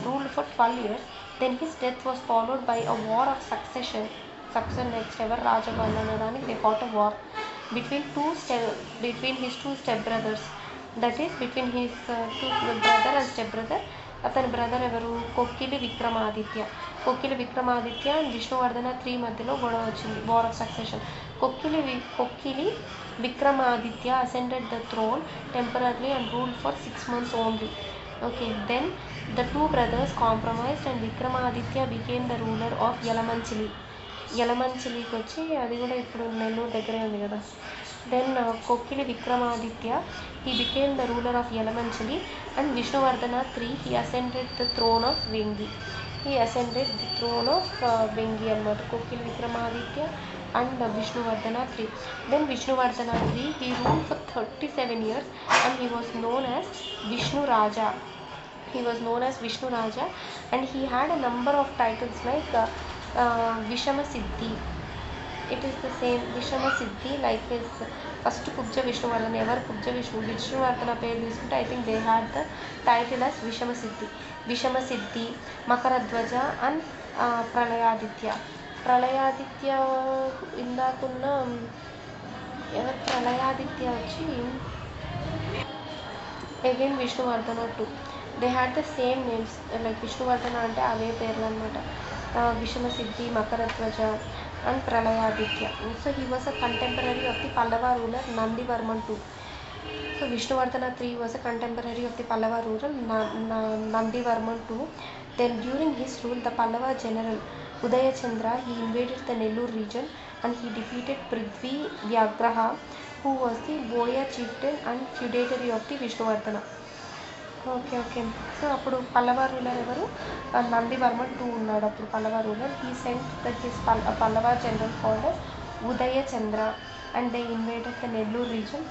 ruled for 12 years. Then his death was followed by a war of succession next ever Rajaballanadanik. They fought a war between his two stepbrothers. That is between his brother and stepbrother. అతని brother ఎవరు Kokkili Vikramaditya. Kokkili Vikramaditya and Vishnuvardhana III మధ్యలో గొడవ వచ్చింది, war of succession. Kokkili Vikramaditya ascended the throne temporarily and ruled for 6 months only. Okay, then the two brothers compromised and Vikramaditya became the ruler of యలమంచిలికి వచ్చి అది కూడా ఇప్పుడు నెల్లూరు దగ్గరే ఉంది కదా. Then Kokkili Vikramaditya, he became the ruler of Yalamanchili, and Vishnuvardhana III, he ascended the throne of Vengi. అన్నమాట. Kokkili Vikramaditya and Vishnuvardhana III. Then Vishnuvardhana III, he ruled for 37 years and he was known as Vishnu Raja. And he had a number of titles like Vishama Siddhi. It is the same Vishama Siddhi like his first Kubja Vishnuvardhana. Ever Kubja Vishnuvardhana పేరు తీసుకుంటే I think they had the title as Vishama Siddhi, Makaradwaja and ప్రళయాదిత్య ఇందాకున్న ఎవరు ప్రళయాదిత్య వచ్చి again Vishnuvardhana II. They had the same names like Vishnuvardhana అంటే అవే పేర్లు అనమాట. విషమసిద్ధి, మకరధ్వజ and Pralayaditya. So he was a contemporary of the Pallava ruler Nandivarman II. So Vishnuvardhana III was a contemporary of the Pallava ruler Nandivarman II. Then during his rule, the Pallava general Udayachandra, he invaded the Nellore region and he defeated Prithvi Vyagraha, who was the Boya chieftain and feudatory of the Vishnuvardhana. Okay. So అప్పుడు Pallava ruler ఎవరు? Nandivarman II ఉన్నాడు అప్పుడు Pallava ruler. He sent that his Pallava general called Udayachandra and they invaded the Nellore region.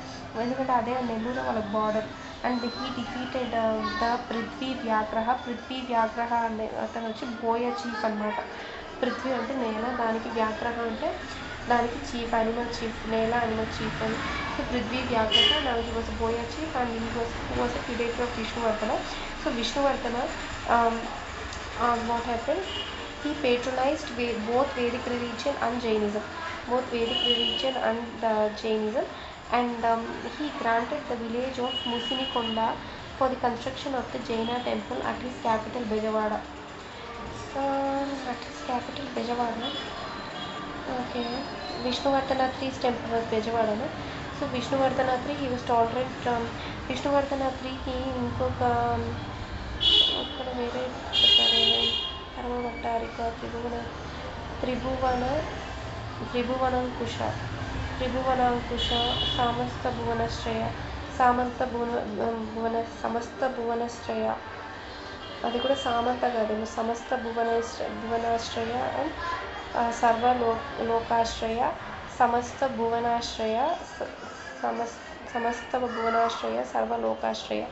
ఎందుకంటే అదే నెల్లూరు వాళ్ళకి border. And he defeated the Prithvi Vyaghraha అనే అతను వచ్చి బోయ చీఫ్ అనమాట. పృథ్వీ అంటే నేల, దానికి వ్యాఘ్రహ అంటే దానికి చీఫ్, అనిమల్ చీఫ్, నేల అనిమల్ చీఫ్ అని. So Prithvi Vyagraha, now he was a Boya chief and who was a predator of Vishnuvardhana. So Vishnuvardhana, what happened? He patronized both Vedic religion and Jainism. And he granted the village of Musinikonda for the construction of the Jaina temple at his capital Bejawada. Okay, Vishnuvardhana III's temple was Bejawada. So Vishnuvardhana III, he was tolerant. Vishnuvardhana III, he ఇంకొక అక్కడ వేరే చెప్పారు పరమభట్టారిక త్రిభువనాంకుశ సమస్త భువనశ్రయ అది కూడా సామంత కాదేమో, సమస్త భువనాశ్రయ అండ్ సర్వలోకాశ్రయ సమస్త భువనాశ్రయ సర్వలోకాశ్రయ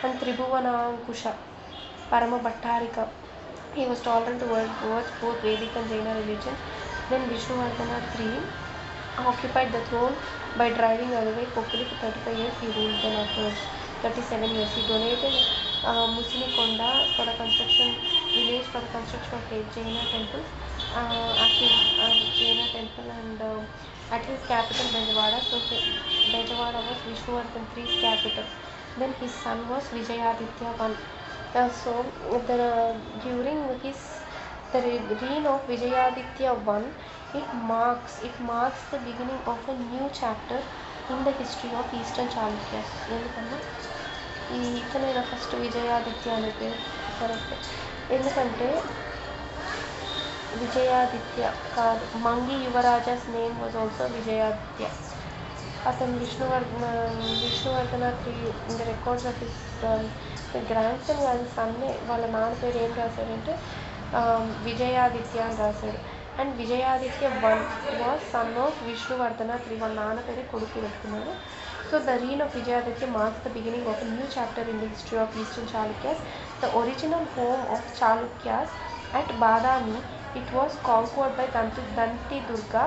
and త్రిభువనాంకుశ పరమభట్టారిక He was tolerant towards both Vedic and Jaina religion. Then Vishnuvardhana III occupied the throne by driving away Kokili for 35 years. He ruled. Then afterwards 37 years he donated Musinikonda for the construction village for the construction of Jaina temples. Jaina temple and at his capital Bejawada. So Bejawada was Vishnuvardhan III's capital. Then his son was Vijayaditya I. So during the reign of Vijayaditya I, it marks the beginning of a new chapter in the history of Eastern Chalukyas. ఎందుకంటే ఇతనైన first Vijayaditya అనే పేరు correct. ఎందుకంటే విజయాదిత్య కాదు, Mangi యువరాజాస్ name was also Vijayaditya. అతను Vishnuvardhana in the records of his grand son కాదు, సన్నే. వాళ్ళ నాన్న పేరు ఏం రాశాడంటే విజయాదిత్య అని రాశాడు. And Vijayaditya one was son of Vishnuvardhana III. వాళ్ళ నాన్న పేరే కొడుకు పెట్టుకున్నాడు. So the reign of Vijayaditya marks the beginning of a new chapter in the history of Eastern Chalukyas. The original home of Chalukyas at Badami, it was conquered by Danti Durga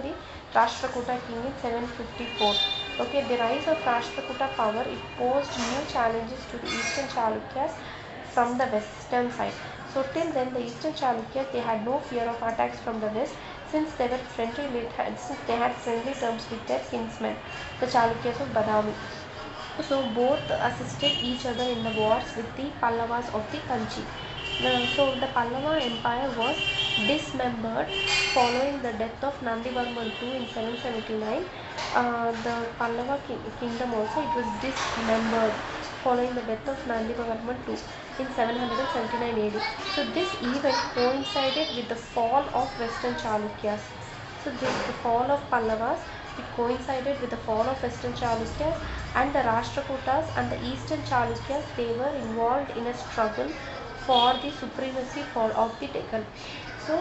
the Rashtrakuta king in 754. Okay, the rise of Rashtrakuta power, it posed new challenges to the Eastern Chalukyas from the western side. So till then the Eastern Chalukyas, they had no fear of attacks from the west, since they had friendly terms with their kinsmen, the Chalukyas of Badami. So both assisted each other in the wars with the Pallavas of the Kanchi. So the Pallava empire was dismembered following the death of Nandivarman II in 779. The Pallava kingdom also, it was dismembered following the death of Nandivarman II in 779 AD. So this event coincided with the fall of Western Chalukyas. So the fall of Pallavas, it coincided with the fall of Western Chalukyas, and the Rashtrakutas and the Eastern Chalukyas, they were involved in a struggle for the supremacy of the Deccan. So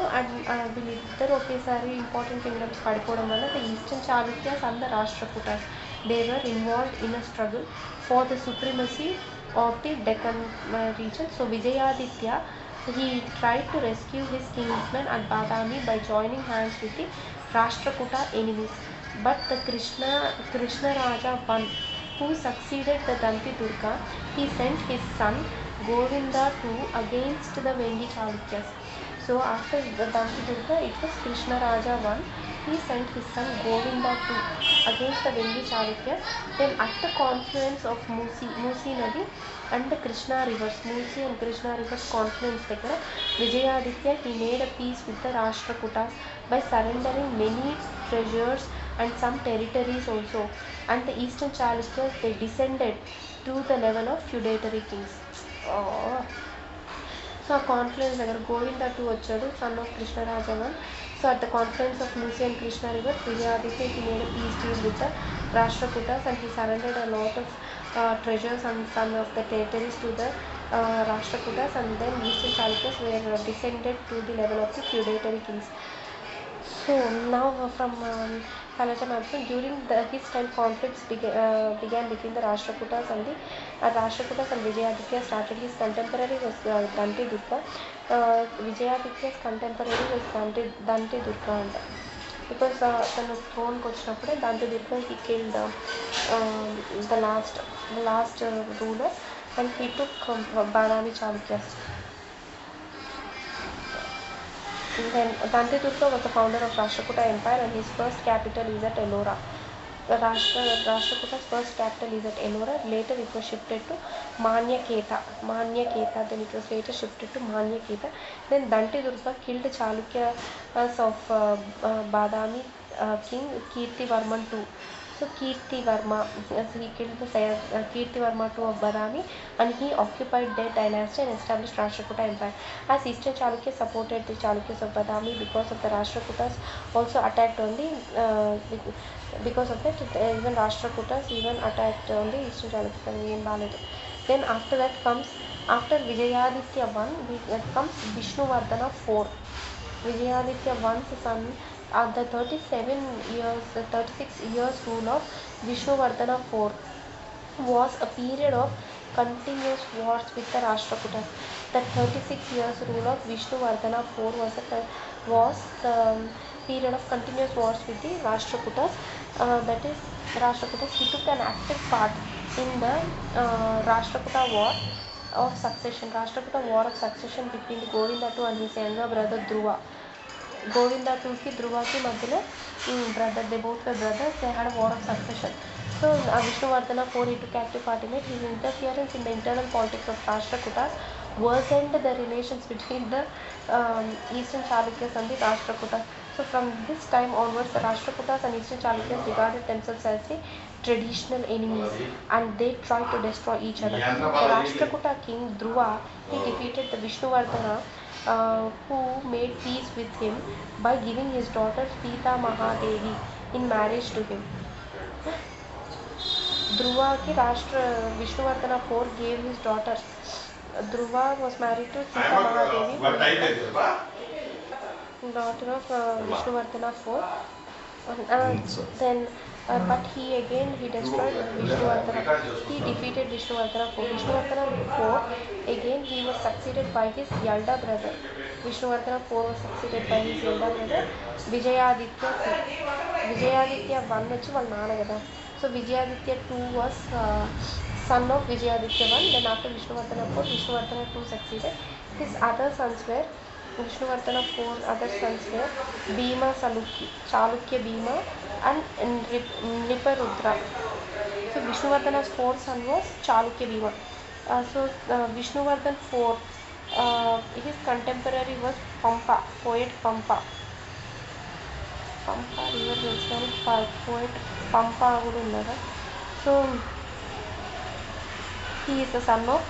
వీళ్ళిద్దరు ఒకేసారి important kingdoms పడిపోవడం వల్ల the eastern Chalukyas and the Rashtrakutas, they were involved in a struggle for the supremacy of the Deccan region. So Vijayaditya, he tried to rescue his kinsmen at Badami by joining hands with the Rashtrakuta enemies. But the Krishna Raja I, who succeeded the Danti Durga, he sent his son Govinda II against the Vengi Chalukyas. So after the Danti Durga, it was Krishna Raja I. He sent his son Govinda II against the Vengi Chalukyas. Then at the confluence of Musi Nadi and the Krishna rivers, Musi and Krishna rivers confluence దగ్గర Vijayaditya, he made a peace with the Rashtrakutas by surrendering many treasures and some territories also. And the Eastern Chalukyas, they descended to the level of feudatory kings. So ఆ confluence దగ్గర Govinda II వచ్చాడు, son of Krishnaraja I. So at the confluence of Musi and Krishna river, Vijayaditya, he made a peace deal with the Rashtrakutas, and he surrendered a lot of treasures and some of the territories to the Rashtrakutas, and then Eastern Chalukyas were descended to the level of the feudatory kings. So now from Kalaja Manson, during his time, conflicts began between the Rashtrakutas and Vijayaditya started. His contemporary was Danti Durga. Vijayaditya's contemporary was Danti Durga, because తను థ్రోన్కి వచ్చినప్పుడే Danti Durga, he killed the last ruler, and he took Badami Chalukyas. Then Danti Durga was the founder of Rashtrakuta Empire, and his first capital is at Ellora. The Rashtrakuta's first capital is at Ellora. Later it was shifted to Manyaketa. Then it was later shifted to Manyaketa. Then Danti Durga killed the Chalukyas of Badami king Kirtivarman II. So Kirtivarma, he killed the Kirtivarma II of Badami, and he occupied their dynasty and established Rashtrakuta Empire. As Eastern Chalukyas supported the Chalukyas of Badami, because of the Rashtrakutas also attacked on the because of that even Rashtrakutas even attacked on the Eastern Chalukyas. Then after that comes, after Vijayaditya I, comes Vishnuvardhana IV. Vijayaditya I's son, the 36 years rule of Vishnuvardhana IV was a period of continuous wars with the Rashtrakutas. The 36 years rule of Vishnuvardhana IV was the period of continuous wars with the Rashtrakutas. That is, Rashtrakutas, he took an active part in the Rashtrakuta war of succession. Rashtrakuta war of succession between Govinda II and his younger brother Dhruva. Govinda II ki Dhruva ki madhyalo brother, they both were brothers, they had a war of succession. So Vishnuvardhana IV, he took active part in it. His interference in the internal politics of Rashtrakutas worsened the relations between the Eastern Chalukyas and the Rashtrakutas. So from this time onwards, the Rashtrakutas and Eastern Chalukyas regarded themselves as the traditional enemies, and they tried to destroy each other. The Rashtrakuta king Dhruva, he defeated the Vishnuvardhana, who made peace with him by giving his daughter Sita Mahadevi in marriage to him. Dhruva ki Vishnuvardhana IV gave his daughter. Dhruva was married to Sita Mahadevi, daughter of Vishnuvardhana IV. Then but he destroyed Vishnuvardhana. He defeated Vishnuvardhana IV. Vishnuvardhana IV, again he was succeeded by his elder brother. Vishnuvardhana IV was succeeded by his elder brother Vijayaditya II. Vijayaditya I వచ్చి వాళ్ళ నాన్న కదా. So Vijayaditya II was son of Vijayaditya I. Then after Vishnuvardhana IV, Vishnuvardhana II succeeded. His other sons were Vishnuvardhana IV, other sons were Bhima Chalukya Bhima and Niparudra. So Vishnuvardhana's fourth son was Chalukya Bhima. So Vishnuvardhan IV, his contemporary was Pampa, poet Pampa. Pampa river poet Pampa కూడా ఉన్నారు. So he is the son of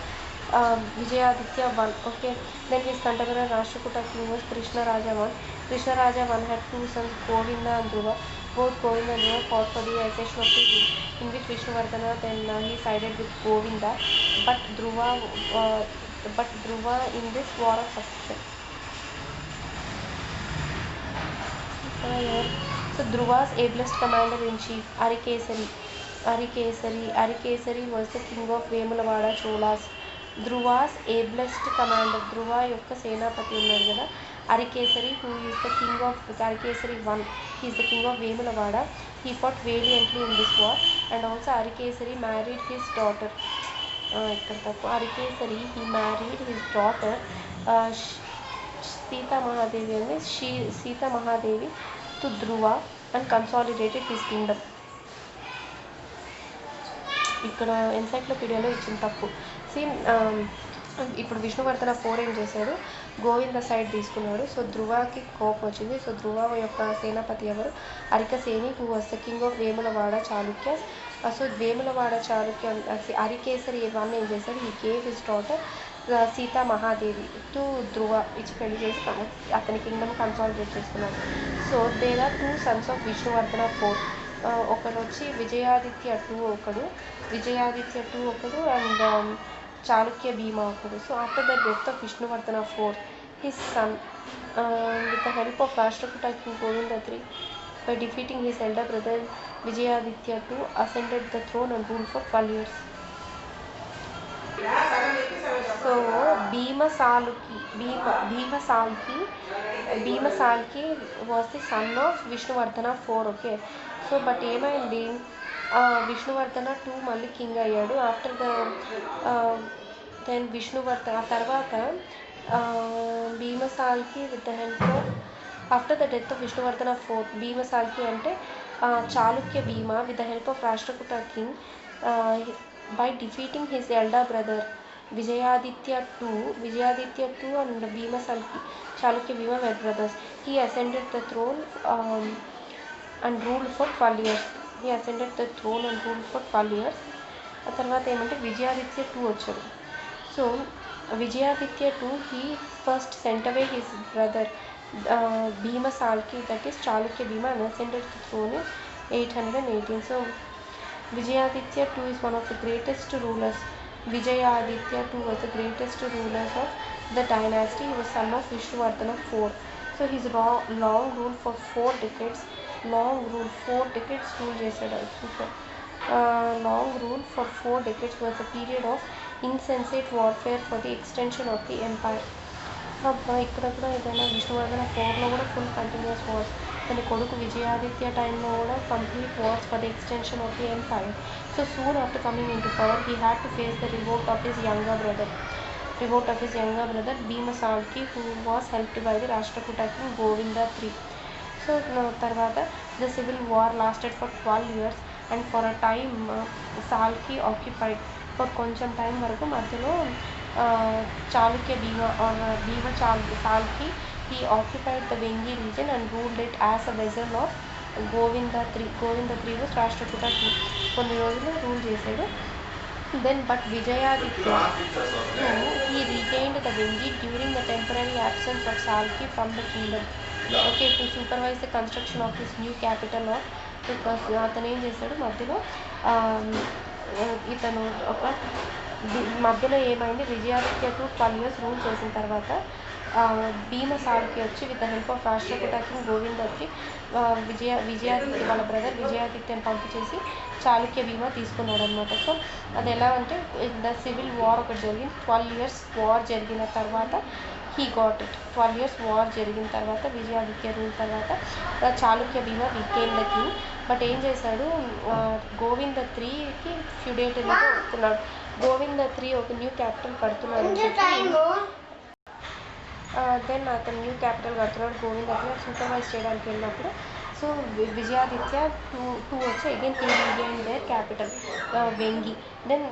Vijayaditya I. Okay. Then his contemporary Rashtrakuta king was Krishnaraja I. Krishnaraja I had two sons, Govinda and Dhruva. Both Govinda and Dhruva fought for the accession of the king, in which Vishnuvardhana then he sided with Govinda, but Dhruva in this war of succession. So Dhruva's ablest commander-in-chief, Arikesari was the king of Vemulavada Cholas. Dhruva's ablest commander, Dhruva yokka senapati unnaru kada, Arikesari, who is the king of Arikesari I, he is the king of Vemulavada. He fought valiantly in this war, and also Arikesari married his daughter. Arikesari, he married his daughter Sita Mahadevi to Dhruva and consolidated his kingdom. ఇక్కడ ఎన్సైక్లోపీడియాలో ఇచ్చిన తప్పు. ఇప్పుడు Vishnuvardhana IV ఏం చేశాడు, Govinda side తీసుకున్నాడు. సో ధృవకి కోపం వచ్చింది. సో ధృవ యొక్క సేనాపతి ఎవరు, Arikaseni, who was the king of Vemulawada Chalukyas. So Vemulawada Chalukya Arikesari I ఏం చేశాడు, he gave his daughter Sita Mahadevi to Dhruva, ఇచ్చి పెళ్లి చేసి అతని కింగ్డమ్ కన్సాలిడేట్ చేసుకున్నాడు. So there are 2 sons of Vishnuvardhana IV. ఒకడు వచ్చి విజయాదిత్య II ఒకడు అండ్ చాళుక్య భీమా ఒకడు. So after the death of Vishnuvardhana IV, his son, with the help of Rashtrakuta king Govinda III, by defeating his elder brother Vijayaditya II, ascended the throne and ruled for 12 years. So Bhimasalki was the son of Vishnuvardhana IV. Okay. So but ఏమైంది, Vishnuvardhana II మళ్ళీ king అయ్యాడు. After the then Vishnuvardhana తర్వాత Bhimasalki with the help of after the death of Vishnuvardhana IV, Bhimasalki అంటే Chalukya Bhima with the help of Rashtrakuta king, by defeating his elder brother Vijayaditya II and Bhimasalki, Chalukya Bhima were brothers. He ascended the throne and ruled for 12 years. ఆ తర్వాత ఏమంటే Vijayaditya II వచ్చాడు. So Vijayaditya II, he first sent away his brother Bhimasalki, that is Chalukya Bhima, and ascended the throne in 818. So Vijayaditya II is one of the greatest rulers. Vijayaditya II was the greatest rulers of the dynasty. He was son of Vishnuvardhana IV. So his long rule for 4 decades. Rule చేశాడు. Long rule for 4 decades was a period of insensate warfare for the extension of the empire. అబ్బా ఇక్కడ కూడా ఏదైనా విష్ణువర్ధన 4లో కూడా full continuous wars, తన కొడుకు విజయాదిత్య టైంలో కూడా complete wars for the extension of the empire. So soon after coming in to power he had to face the revolt of his younger brother Bhimasalki, who was helped by the Rashtrakuta king Govinda III. So తర్వాత the civil war lasted for 12 years and for a time Salki occupied, for కొంచెం time వరకు మధ్యలో చాళుక్య భీమ Salki, he occupied the Vengi region and ruled it as a vassal of Govinda III. was Rashtrakuta king, కొన్ని రోజులు rule చేశాడు. Then but Vijayaditya he retained the Vengi during the temporary absence of Salki from the kingdom, okay, to supervise the construction of his new capital of, because అతను ఏం చేశాడు మధ్యలో ఇతను ఒక మధ్యలో ఏమైంది, విజయాదిత్య 12 years రూల్ చేసిన తర్వాత భీమసాల్కి వచ్చి with the help of Rashtrakuta king గోవిందకి విజయాదిత్య వాళ్ళ బ్రదర్ విజయాదిత్యని పంపించేసి చాళుక్య భీమ తీసుకున్నాడు అనమాట. సో అది ఎలా అంటే ద సివిల్ వార్ ఒకటి జరిగింది, 12 years వార్ జరిగిన తర్వాత he got it. 12 years war జరిగిన తర్వాత విజయాదిత్య రూల్ తర్వాత చాళుక్య భీమ వికేమ్ ద కింగ్. బట్ ఏం చేశాడు, గోవింద 3కి ఫ్యూడేటరీగా వస్తున్నాడు. గోవింద 3 ఒక న్యూ క్యాపిటల్ కడుతున్నాడు, దెన్ అతను న్యూ క్యాపిటల్ కడుతున్నాడు గోవింద 3 సూపర్వైజ్ చేయడానికి వెళ్ళినప్పుడు. సో విజయాదిత్య టూ వచ్చి again he regained their capital Vengi. Then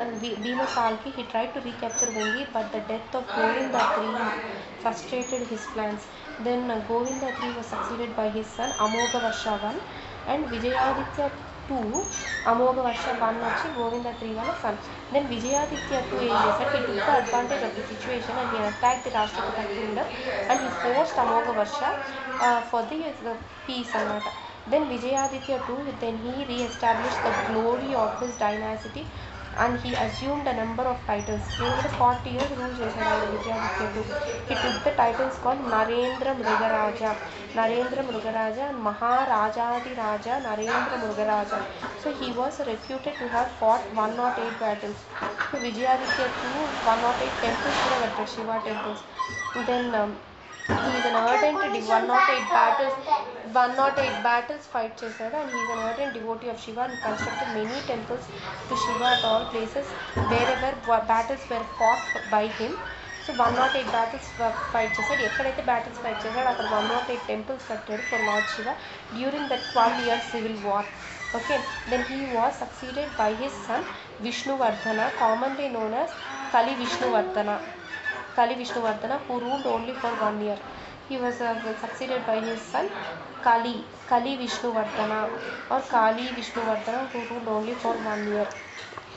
Bhimasalki he tried to recapture Vengi, but the death of Govinda III frustrated his plans. Then Govinda III was succeeded by his son Amogavarsha I, and Vijayaditya II Amogavarsha I వచ్చి Govinda III వాళ్ళ son. Then Vijayaditya II ఏం చేశాడు, he took the advantage of the situation and he attacked the Rashtrakuta kingdom and he forced Amogavarsha for the peace అన్నమాట. Then Vijayaditya II, then he re-established the glory of his dynasty and he assumed a number of titles. He 40 years rule చేశాడు Vijayaditya II. He took the titles called Narendra Mrugaraja and Maharajadiraja Narendra Mrugaraja. So he was reputed to have fought 108 battles. So Vijayaditya II 108 temples కూడా కట్టాడు, Shiva temples. Then he is an ardent 108 battles fight చేశాడు, and he is an ardent devotee of Shiva and constructed many temples to Shiva at all places wherever battles were fought by him. So 108 battles fight చేశాడు, ఎక్కడైతే battles fight చేశాడో అక్కడ 108 temples కట్టాడు for lord Shiva during that 12 years civil war. Okay, then he was succeeded by his son Vishnuvardhana, commonly known as Kali Vishnuvardhana, who ruled only for 1 year. He was succeeded by his son Kali Vishnuvardhana or Kali Vishnuvardhana, who ruled only for 1 year.